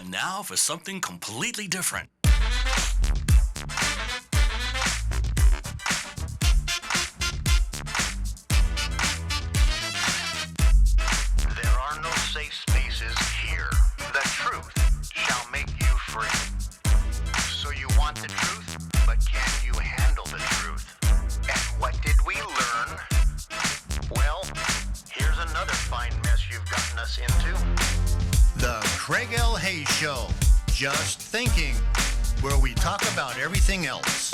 And now for something completely different. There are no safe spaces here. The truth shall make you free. So you want the truth, but can you handle the truth? And what did we learn? Well, here's another fine mess you've gotten us into. The Craig L. Hayes Show. Just thinking, where we talk about everything else.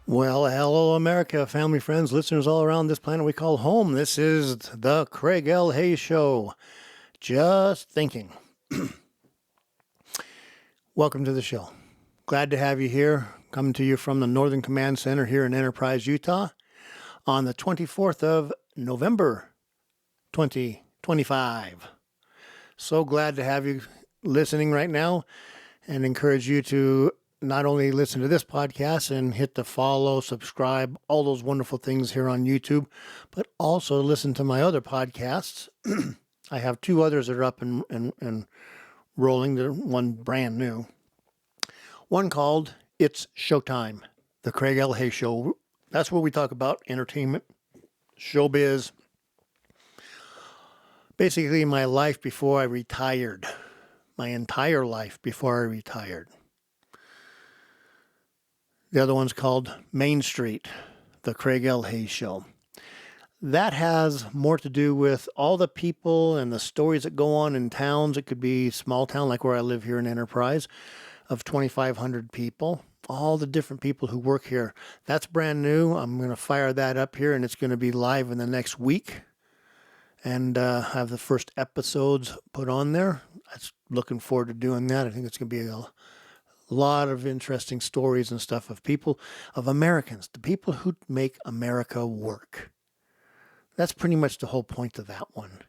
Well, hello, America, family, friends, listeners all around this planet we call home. This is the Craig L. Hayes Show. Just thinking. Welcome to the show. Glad to have you here. Coming to you from the Northern Command Center here in Enterprise, Utah, on the 24th of November, 2025. So glad to have you listening right now and encourage you to not only listen to this podcast and hit the follow, subscribe, all those wonderful things here on YouTube, but also listen to my other podcasts. I have two others that are up and rolling. They're one brand new. One called It's Showtime, the Craig L. Hayes Show. That's where we talk about entertainment, showbiz, basically my life before I retired, my entire life before I retired. The other one's called Main Street, the Craig L. Hayes Show. That has more to do with all the people and the stories that go on in towns. It could be small town like where I live here in Enterprise of 2,500 people. All the different people who work here. That's brand new. I'm going to fire that up here and it's going to be live in the next week. And have the first episodes put on there. I'm looking forward to doing that. I think it's going to be a lot of interesting stories and stuff of people, of Americans, the people who make America work. That's pretty much the whole point of that one.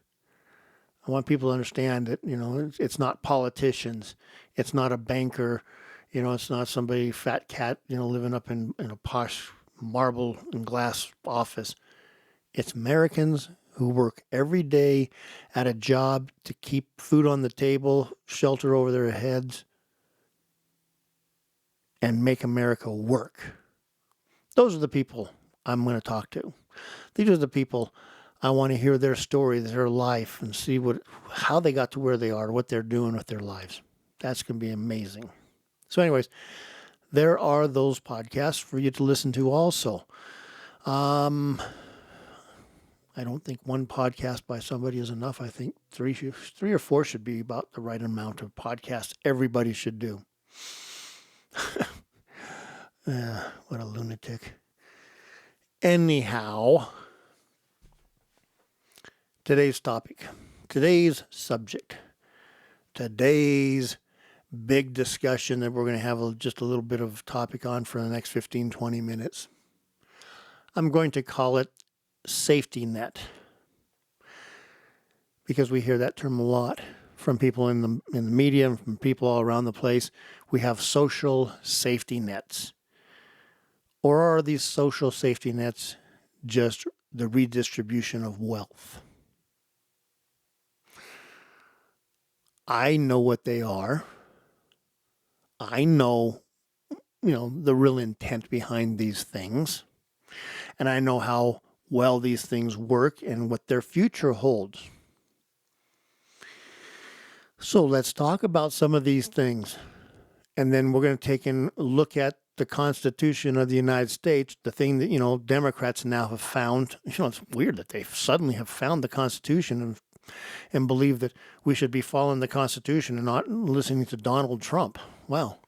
I want people to understand that, it's not politicians. It's not a banker. It's not somebody fat cat, living up in a posh marble and glass office. It's Americans who work every day at a job to keep food on the table, shelter over their heads, and make America work. Those are the people I'm going to talk to. These are the people I want to hear their story, their life, and see how they got to where they are, what they're doing with their lives. That's going to be amazing. So anyways, there are those podcasts for you to listen to also. I don't think one podcast by somebody is enough. I think three or four should be about the right amount of podcasts everybody should do. What a lunatic. Anyhow, today's topic, today's subject, today's big discussion that we're going to have just a little bit of topic on for the next 15, 20 minutes. I'm going to call it safety net, because we hear that term a lot from people in the media and from people all around the place. We have social safety nets. Or are these social safety nets just the redistribution of wealth? I know what they are. I know, the real intent behind these things. And I know how well these things work and what their future holds. So let's talk about some of these things. And then we're going to take a look at the Constitution of the United States, the thing that, Democrats now have found. It's weird that they suddenly have found the Constitution and believe that we should be following the Constitution and not listening to Donald Trump. Well,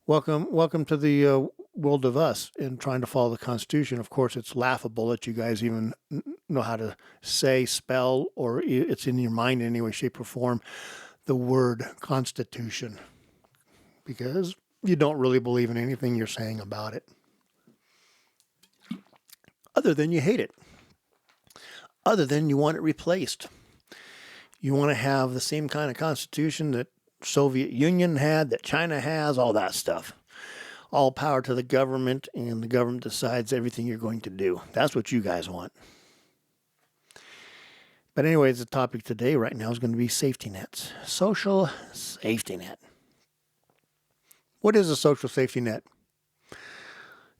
welcome to the world of us and trying to follow the Constitution. Of course, it's laughable that you guys even know how to say, spell, or it's in your mind in any way, shape, or form, the word Constitution, because you don't really believe in anything you're saying about it, other than you hate it, other than you want it replaced. You want to have the same kind of Constitution that Soviet Union had, that China has, all that stuff. All power to the government, and the government decides everything you're going to do. That's what you guys want. But anyways, the topic today right now is going to be safety nets. Social safety net. What is a social safety net?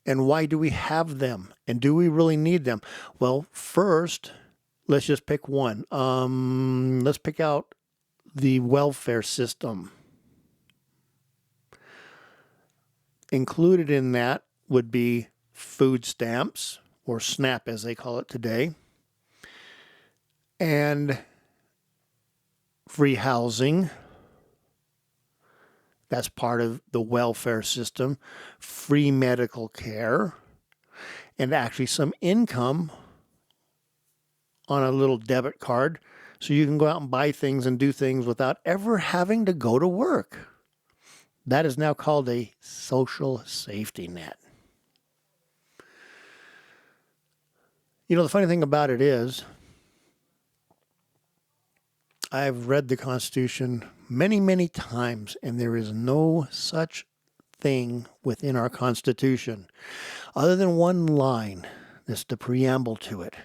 And why do we have them? And do we really need them? Well, first, let's just pick one. Let's pick out the welfare system. Included in that would be food stamps, or SNAP as they call it today, and free housing. That's part of the welfare system. Free medical care, and actually some income on a little debit card so you can go out and buy things and do things without ever having to go to work. That is now called a social safety net. You know, the funny thing about it is, I've read the Constitution many, many times, and there is no such thing within our Constitution other than one line. That's the preamble to it.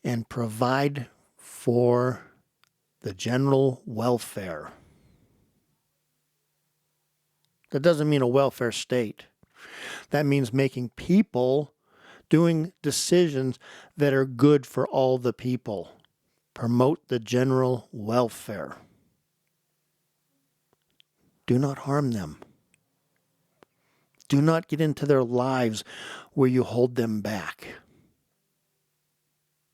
And provide for the general welfare. That doesn't mean a welfare state. That means making people doing decisions that are good for all the people. Promote the general welfare. Do not harm them. Do not get into their lives where you hold them back.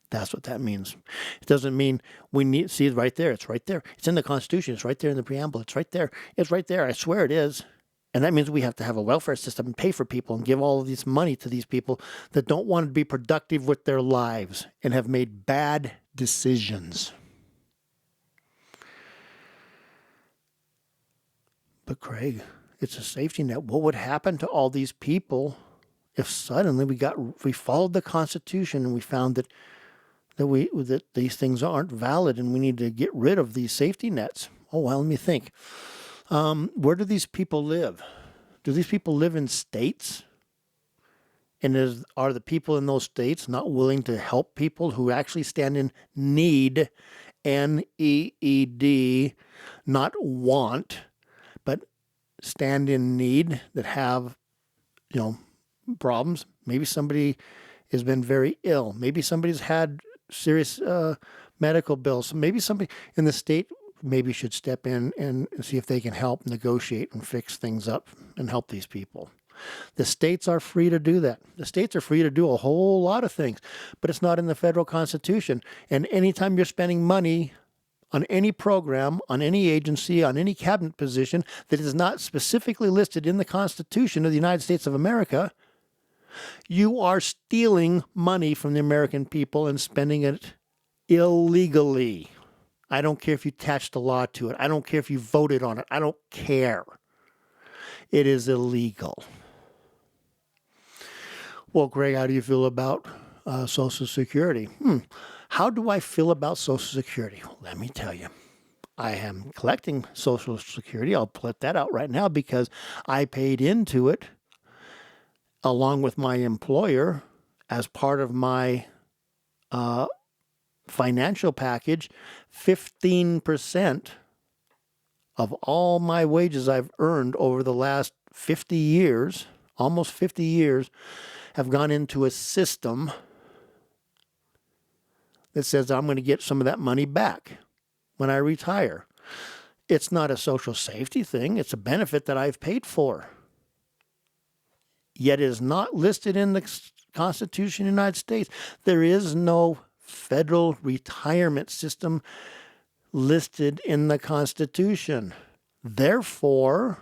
That's what that means. It doesn't mean we need, see it right there. It's right there. It's in the Constitution. It's right there in the preamble. It's right there. It's right there. I swear it is. And that means we have to have a welfare system and pay for people and give all of this money to these people that don't want to be productive with their lives and have made bad decisions. But Craig, it's a safety net. What would happen to all these people if suddenly we followed the Constitution and we found that these things aren't valid and we need to get rid of these safety nets? Oh, well, let me think. Where do these people live? Do these people live in states? And are the people in those states not willing to help people who actually stand in need, N-E-E-D, not want, but stand in need, that have, problems? Maybe somebody has been very ill. Maybe somebody's had serious medical bills. Maybe somebody in the state maybe should step in and see if they can help negotiate and fix things up and help these people. The states are free to do that. The states are free to do a whole lot of things, but it's not in the federal Constitution. And anytime you're spending money on any program, on any agency, on any cabinet position that is not specifically listed in the Constitution of the United States of America, you are stealing money from the American people and spending it illegally. I don't care if you attached a law to it. I don't care if you voted on it. I don't care. It is illegal. Well, Greg, how do you feel about Social Security? How do I feel about Social Security? Well, let me tell you. I am collecting Social Security. I'll put that out right now because I paid into it along with my employer as part of my financial package. 15% of all my wages I've earned over the last 50 years, almost 50 years, have gone into a system that says I'm going to get some of that money back when I retire. It's not a social safety thing. It's a benefit that I've paid for. Yet it is not listed in the Constitution of the United States. There is no federal retirement system listed in the Constitution. Therefore,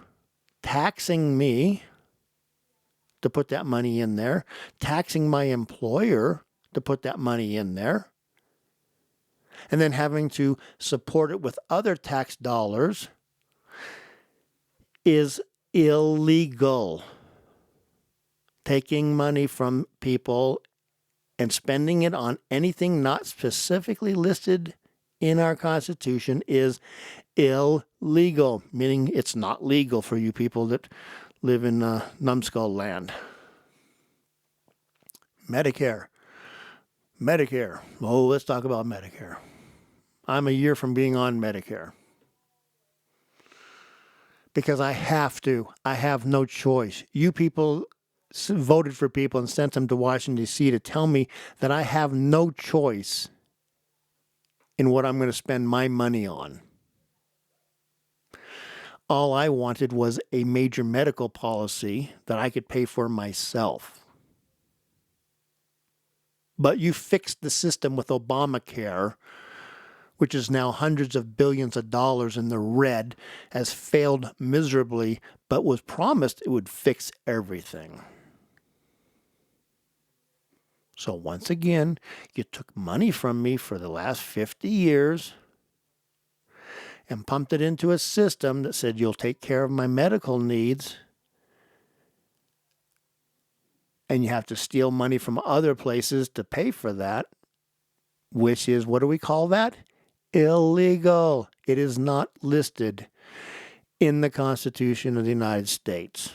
taxing me to put that money in there, taxing my employer to put that money in there, and then having to support it with other tax dollars is illegal. Taking money from people and spending it on anything not specifically listed in our Constitution is illegal, meaning it's not legal for you people that live in numbskull land. Medicare. Oh, let's talk about Medicare. I'm a year from being on Medicare. Because I have to. I have no choice. You people voted for people and sent them to Washington, D.C. to tell me that I have no choice in what I'm going to spend my money on. All I wanted was a major medical policy that I could pay for myself. But you fixed the system with Obamacare, which is now hundreds of billions of dollars in the red, has failed miserably, but was promised it would fix everything. So once again, you took money from me for the last 50 years and pumped it into a system that said you'll take care of my medical needs, and you have to steal money from other places to pay for that, which is, what do we call that? Illegal. It is not listed in the Constitution of the United States.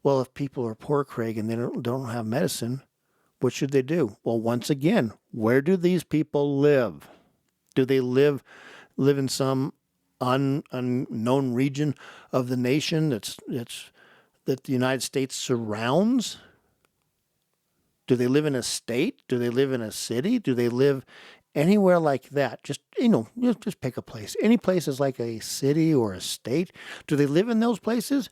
Well, if people are poor, Craig, and they don't have medicine, what should they do? Well, once again, where do these people live? Do they live in some unknown region of the nation that the United States surrounds? Do they live in a state? Do they live in a city? Do they live anywhere like that? Just pick a place. Any place is like a city or a state. Do they live in those places?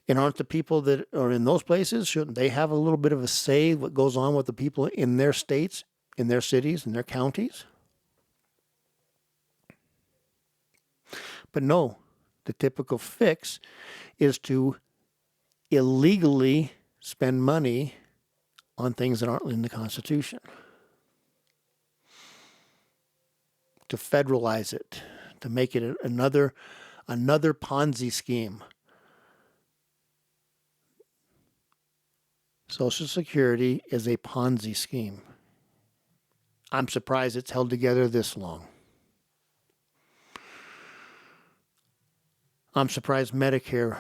And aren't the people that are in those places, shouldn't they have a little bit of a say what goes on with the people in their states, in their cities, in their counties? But no, the typical fix is to illegally spend money on things that aren't in the Constitution. To federalize it, to make it another Ponzi scheme. Social Security is a Ponzi scheme. I'm surprised it's held together this long. I'm surprised Medicare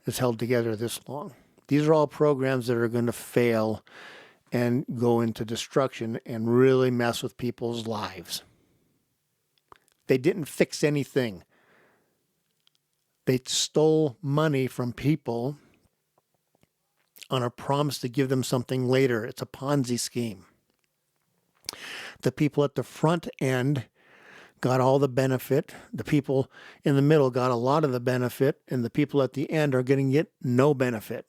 is held together this long. These are all programs that are going to fail and go into destruction and really mess with people's lives. They didn't fix anything. They stole money from people on a promise to give them something later. It's a Ponzi scheme. The people at the front end got all the benefit. The people in the middle got a lot of the benefit, and the people at the end are going to get no benefit.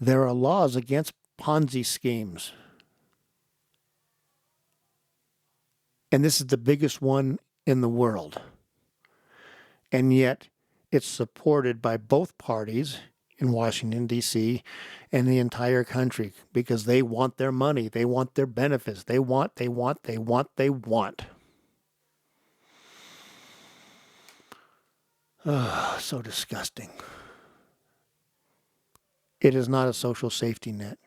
There are laws against Ponzi schemes. And this is the biggest one in the world. And yet it's supported by both parties in Washington, D.C. and the entire country because they want their money. They want their benefits. They want. Oh, so disgusting. It is not a social safety net.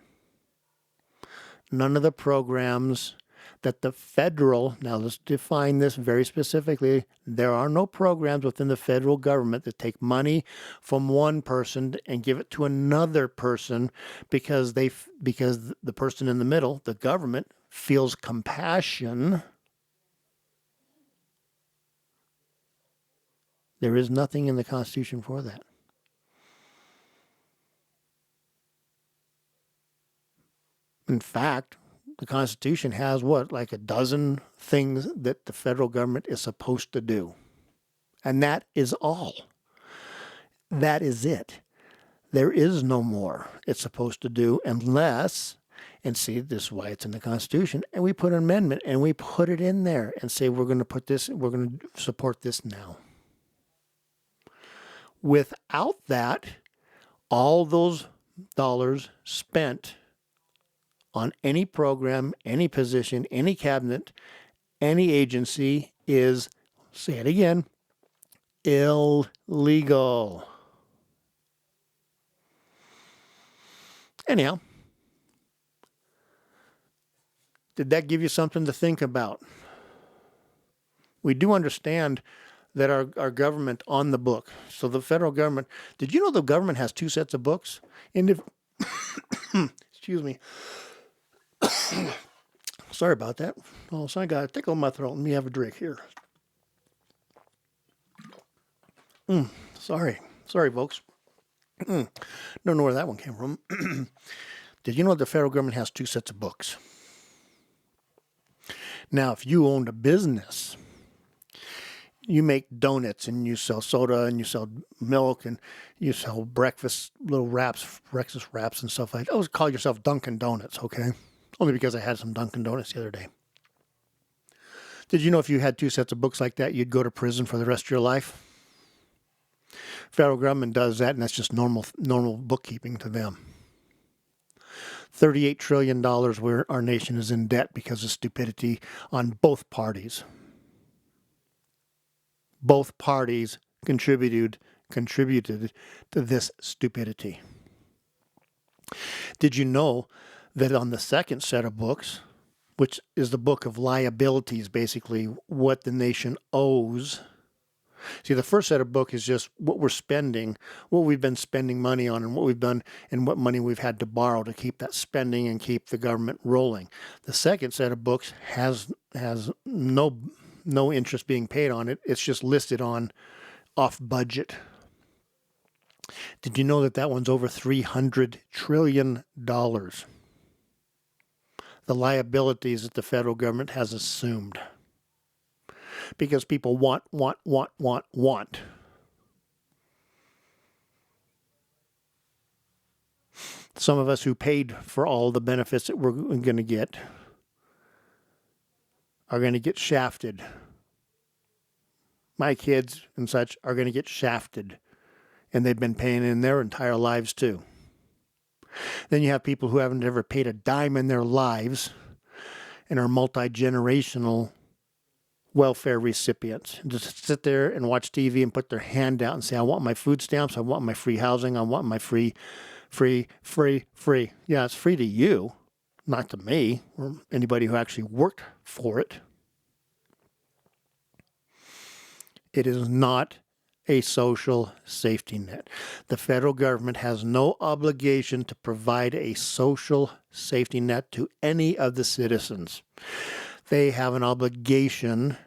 None of the programs that the federal, now let's define this very specifically, there are no programs within the federal government that take money from one person and give it to another person because the person in the middle, the government, feels compassion. There is nothing in the Constitution for that. In fact, the Constitution has like a dozen things that the federal government is supposed to do. And that is all. That is it. There is no more it's supposed to do unless, and see, this is why it's in the Constitution, and we put an amendment and we put it in there and say we're going to support this now. Without that, all those dollars spent on any program, any position, any cabinet, any agency is, say it again, illegal. Anyhow, did that give you something to think about? We do understand that our government on the book, so the federal government, did you know the government has two sets of books? Excuse me. Sorry about that. All of a sudden I got a tickle in my throat. Let me have a drink here. Sorry, folks. Don't know where that one came from. Did you know the federal government has 2 sets of books? Now, if you owned a business, you make donuts and you sell soda and you sell milk and you sell breakfast wraps and stuff like that. Always call yourself Dunkin' Donuts, okay? Only because I had some Dunkin' Donuts the other day. Did you know if you had 2 sets of books like that, you'd go to prison for the rest of your life? Federal government does that, and that's just normal bookkeeping to them. $38 trillion where our nation is in debt because of stupidity on both parties. Both parties contributed to this stupidity. Did you know that on the second set of books, which is the book of liabilities, basically what the nation owes? See, the first set of book is just what we're spending, what we've been spending money on, and what we've done, and what money we've had to borrow to keep that spending and keep the government rolling. The second set of books has no interest being paid on it. It's just listed on off budget. Did you know that one's over $300 trillion? The liabilities that the federal government has assumed. Because people want. Some of us who paid for all the benefits that we're going to get are going to get shafted. My kids and such are going to get shafted. And they've been paying in their entire lives too. Then you have people who haven't ever paid a dime in their lives and are multi-generational welfare recipients. Just sit there and watch TV and put their hand out and say, I want my food stamps, I want my free housing, I want my free. Yeah, it's free to you, not to me or anybody who actually worked for it. It is not a social safety net. The federal government has no obligation to provide a social safety net to any of the citizens. They have an obligation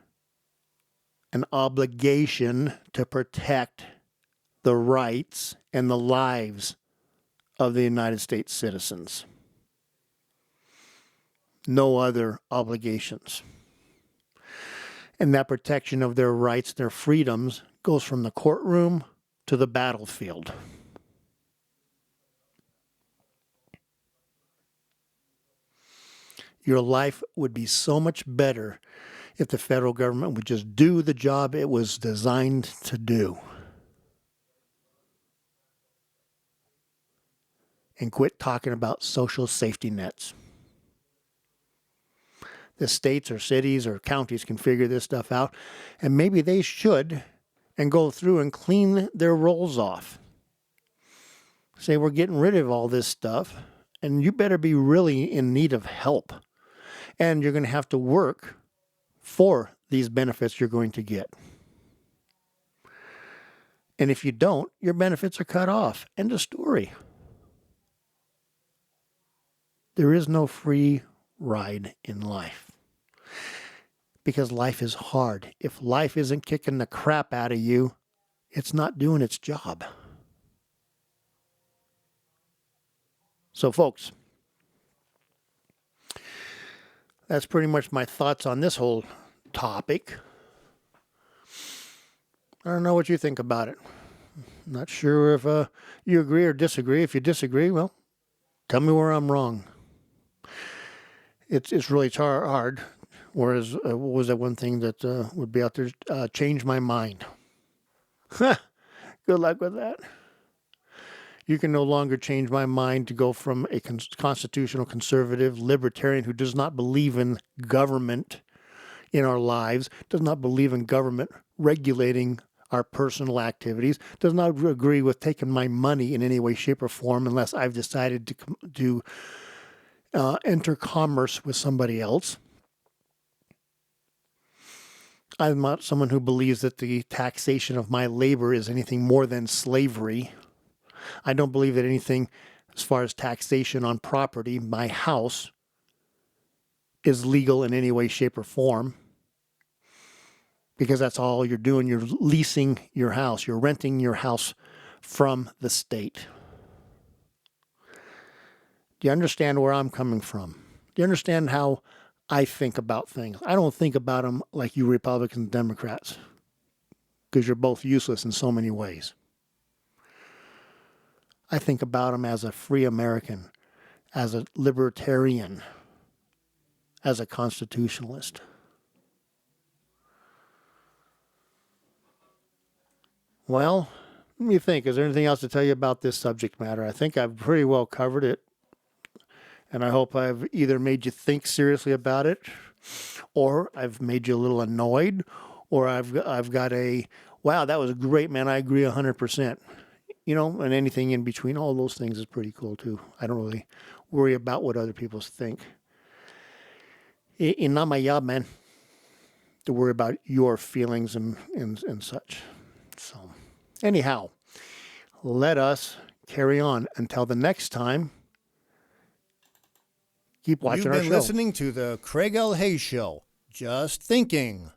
to protect the rights and the lives of the United States citizens. No other obligations. And that protection of their rights, their freedoms, goes from the courtroom to the battlefield. Your life would be so much better if the federal government would just do the job it was designed to do. And quit talking about social safety nets. The states or cities or counties can figure this stuff out, and maybe they should, and go through and clean their rolls off. Say, we're getting rid of all this stuff, and you better be really in need of help. And you're going to have to work for these benefits you're going to get. And if you don't, your benefits are cut off. End of story. There is no free ride in life. Because life is hard. If life isn't kicking the crap out of you, it's not doing its job. So, folks, that's pretty much my thoughts on this whole topic. I don't know what you think about it. I'm not sure if you agree or disagree. If you disagree, well, tell me where I'm wrong. It's really hard. Whereas, what was that one thing that would be out there? Change my mind. Good luck with that. You can no longer change my mind to go from a constitutional conservative libertarian who does not believe in government in our lives, does not believe in government regulating our personal activities, does not agree with taking my money in any way, shape, or form unless I've decided to enter commerce with somebody else. I'm not someone who believes that the taxation of my labor is anything more than slavery. I don't believe that anything as far as taxation on property, my house is legal in any way, shape, or form, because that's all you're doing. You're leasing your house. You're renting your house from the state. Do you understand where I'm coming from? Do you understand how I think about things? I don't think about them like you Republicans and Democrats, because you're both useless in so many ways. I think about them as a free American, as a libertarian, as a constitutionalist. Well, let me think. Is there anything else to tell you about this subject matter? I think I've pretty well covered it. And I hope I've either made you think seriously about it, or I've made you a little annoyed, or I've got a, wow, that was great, man. I agree 100%. You know, and anything in between, all those things is pretty cool too. I don't really worry about what other people think. It's not my job, man, to worry about your feelings and such. So, anyhow, let us carry on until the next time. Keep watching our show. You've been listening to the Craig L. Hayes Show. Just thinking.